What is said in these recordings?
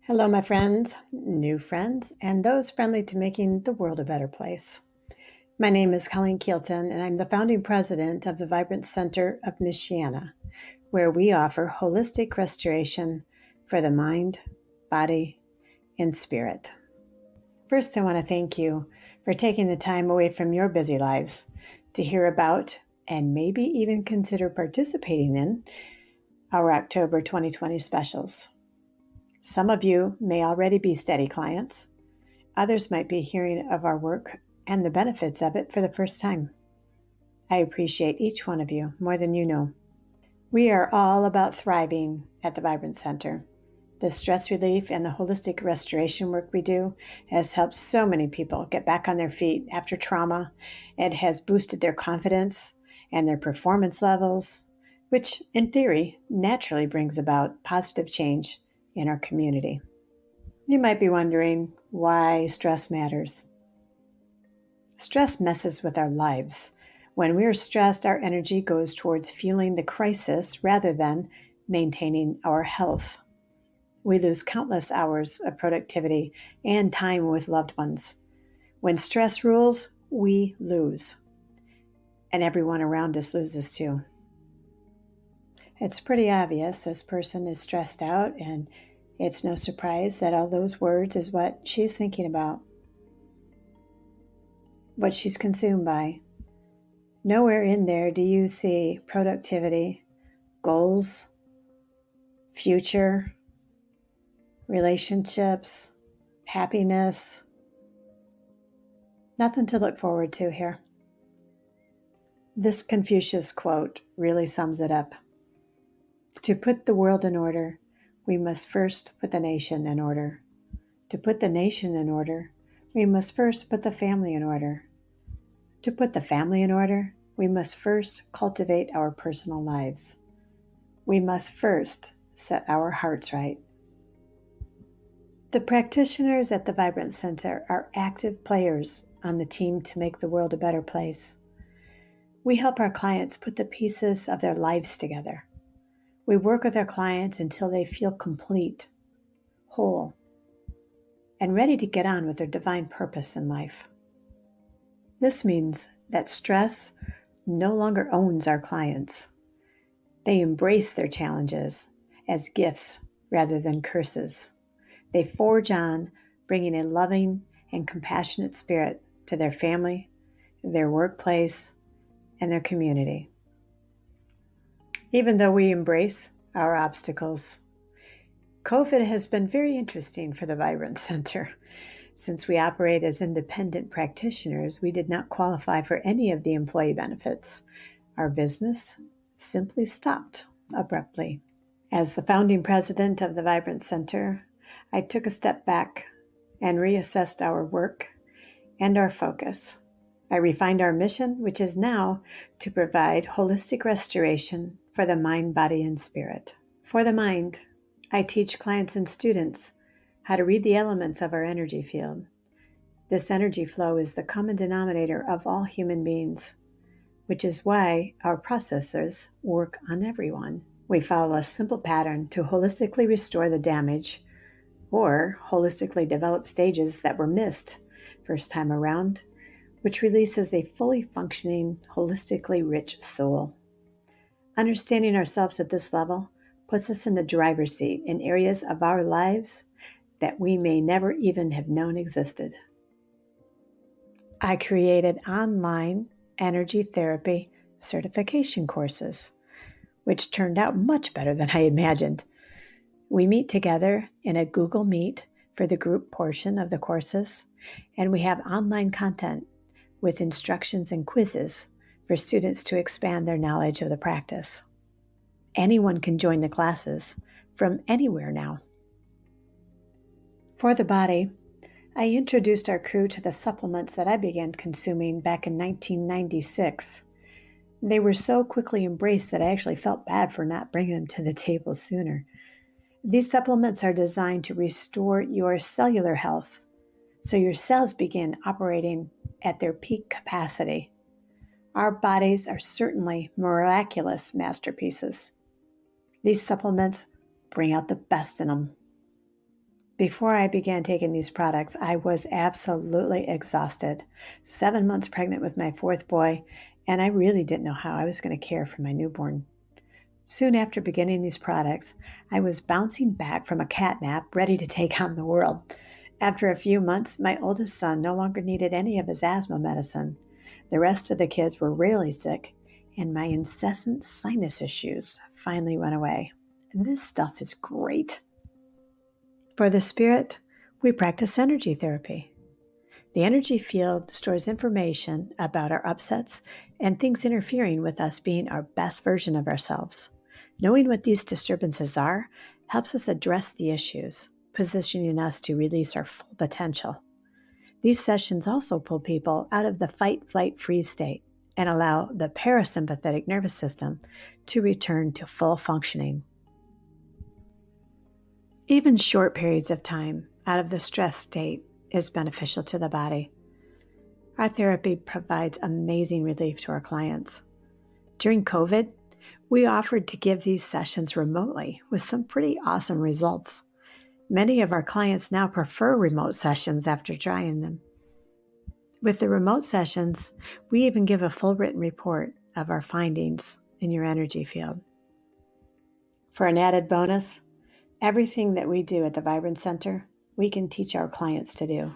Hello, my friends, new friends, and those friendly to making the world a better place. My name is Colleen Keelton, and I'm the founding president of the Vibrant Center of Michiana, where we offer holistic restoration for the mind, body, and spirit. First, I want to thank you for taking the time away from your busy lives to hear about and maybe even consider participating in our October 2020 specials. Some of you may already be steady clients. Others might be hearing of our work and the benefits of it for the first time. I appreciate each one of you more than you know. We are all about thriving at the Vibrant Center. The stress relief and the holistic restoration work we do has helped so many people get back on their feet after trauma. It has boosted their confidence and their performance levels, which in theory naturally brings about positive change in our community. You might be wondering why stress matters. Stress messes with our lives. When we are stressed, our energy goes towards fueling the crisis rather than maintaining our health. We lose countless hours of productivity and time with loved ones. When stress rules, we lose. And everyone around us loses too. It's pretty obvious this person is stressed out, and it's no surprise that all those words is what she's thinking about, what she's consumed by. Nowhere in there do you see productivity, goals, future, relationships, happiness. Nothing to look forward to here. This Confucius quote really sums it up. To put the world in order, we must first put the nation in order. To put the nation in order, we must first put the family in order. To put the family in order, we must first cultivate our personal lives. We must first set our hearts right. The practitioners at the Vibrant Center are active players on the team to make the world a better place. We help our clients put the pieces of their lives together. We work with our clients until they feel complete, whole, and ready to get on with their divine purpose in life. This means that stress no longer owns our clients. They embrace their challenges as gifts rather than curses. They forge on, bringing a loving and compassionate spirit to their family, their workplace, and their community. Even though we embrace our obstacles, COVID has been very interesting for the Vibrant Center. Since we operate as independent practitioners, we did not qualify for any of the employee benefits. Our business simply stopped abruptly. As the founding president of the Vibrant Center, I took a step back and reassessed our work and our focus. I refined our mission, which is now to provide holistic restoration for the mind, body, and spirit. For the mind, I teach clients and students how to read the elements of our energy field. This energy flow is the common denominator of all human beings, which is why our processors work on everyone. We follow a simple pattern to holistically restore the damage or holistically develop stages that were missed first time around, which releases a fully functioning, holistically rich soul. Understanding ourselves at this level puts us in the driver's seat in areas of our lives that we may never even have known existed. I created online energy therapy certification courses, which turned out much better than I imagined. We meet together in a Google Meet for the group portion of the courses, and we have online content with instructions and quizzes for students to expand their knowledge of the practice. Anyone can join the classes from anywhere now. For the body, I introduced our crew to the supplements that I began consuming back in 1996. They were so quickly embraced that I actually felt bad for not bringing them to the table sooner. These supplements are designed to restore your cellular health so your cells begin operating at their peak capacity. Our bodies are certainly miraculous masterpieces. These supplements bring out the best in them. Before I began taking these products, I was absolutely exhausted. 7 months pregnant with my fourth boy, and I really didn't know how I was going to care for my newborn. Soon after beginning these products, I was bouncing back from a cat nap, ready to take on the world. After a few months, my oldest son no longer needed any of his asthma medicine. The rest of the kids were rarely sick, and my incessant sinus issues finally went away. This stuff is great. For the spirit, we practice energy therapy. The energy field stores information about our upsets and things interfering with us being our best version of ourselves. Knowing what these disturbances are helps us address the issues, positioning us to release our full potential. These sessions also pull people out of the fight, flight, freeze state and allow the parasympathetic nervous system to return to full functioning. Even short periods of time out of the stress state is beneficial to the body. Our therapy provides amazing relief to our clients. During COVID, we offered to give these sessions remotely with some pretty awesome results. Many of our clients now prefer remote sessions after trying them. With the remote sessions, we even give a full written report of our findings in your energy field. For an added bonus, everything that we do at the Vibrance Center, we can teach our clients to do,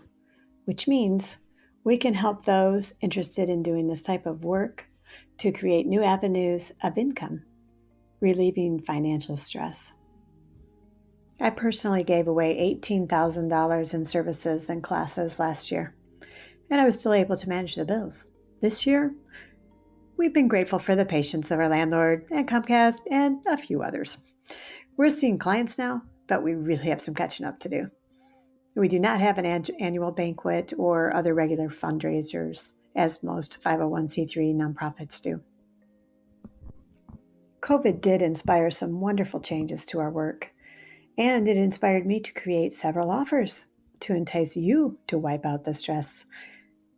which means we can help those interested in doing this type of work to create new avenues of income, relieving financial stress. I personally gave away $18,000 in services and classes last year, and I was still able to manage the bills. This year, we've been grateful for the patience of our landlord and Comcast and a few others. We're seeing clients now, but we really have some catching up to do. We do not have an annual banquet or other regular fundraisers, as most 501c3 nonprofits do. COVID did inspire some wonderful changes to our work, and it inspired me to create several offers to entice you to wipe out the stress,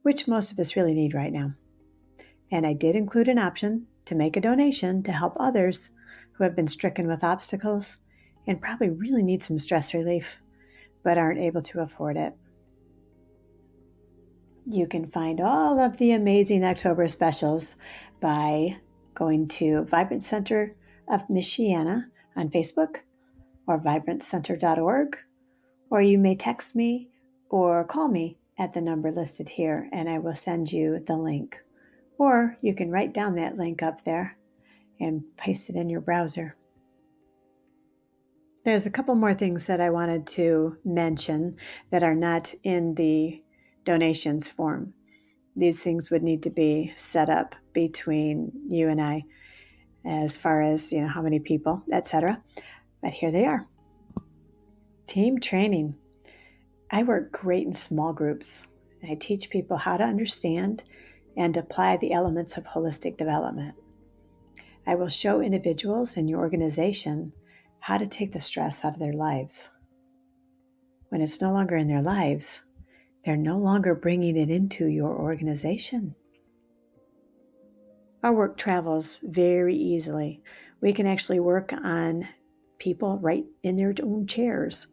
which most of us really need right now. And I did include an option to make a donation to help others who have been stricken with obstacles and probably really need some stress relief, but aren't able to afford it. You can find all of the amazing October specials by going to Vibrant Center of Michiana on Facebook or vibranccenter.org, or you may text me or call me at the number listed here and I will send you the link. Or you can write down that link up there and paste it in your browser. There's a couple more things that I wanted to mention that are not in the donations form. These things would need to be set up between you and I as far as, how many people, etc. But here they are. Team training. I work great in small groups. I teach people how to understand and apply the elements of holistic development. I will show individuals in your organization how to take the stress out of their lives. When it's no longer in their lives, they're no longer bringing it into your organization. Our work travels very easily. We can actually work on people right in their own chairs.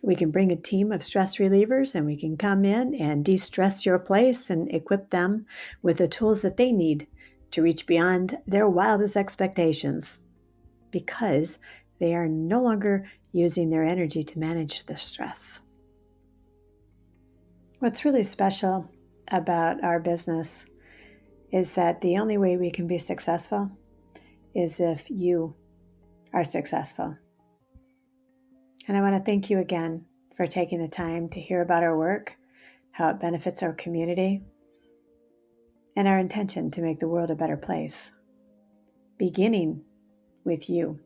We can bring a team of stress relievers and we can come in and de-stress your place and equip them with the tools that they need to reach beyond their wildest expectations, because they are no longer using their energy to manage the stress. What's really special about our business is that the only way we can be successful is if you are successful. And I want to thank you again for taking the time to hear about our work, how it benefits our community, and our intention to make the world a better place, beginning with you.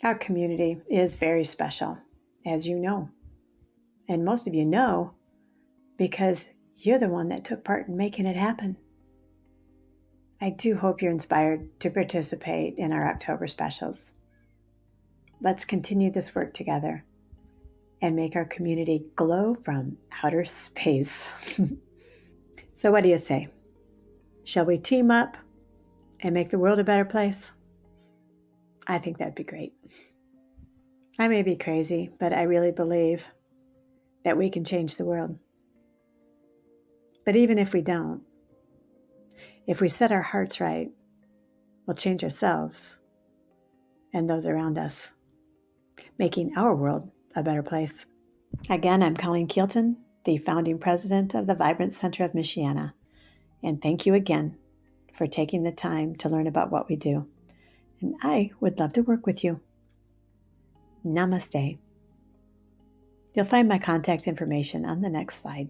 Our community is very special, as you know. And most of you know because you're the one that took part in making it happen. I do hope you're inspired to participate in our October specials. Let's continue this work together and make our community glow from outer space. So what do you say? Shall we team up and make the world a better place? I think that'd be great. I may be crazy, but I really believe that we can change the world. But even if we don't, if we set our hearts right, we'll change ourselves and those around us, making our world a better place. Again, I'm Colleen Keelton, the founding president of the Vibrant Center of Michiana. And thank you again for taking the time to learn about what we do. And I would love to work with you. Namaste. You'll find my contact information on the next slide.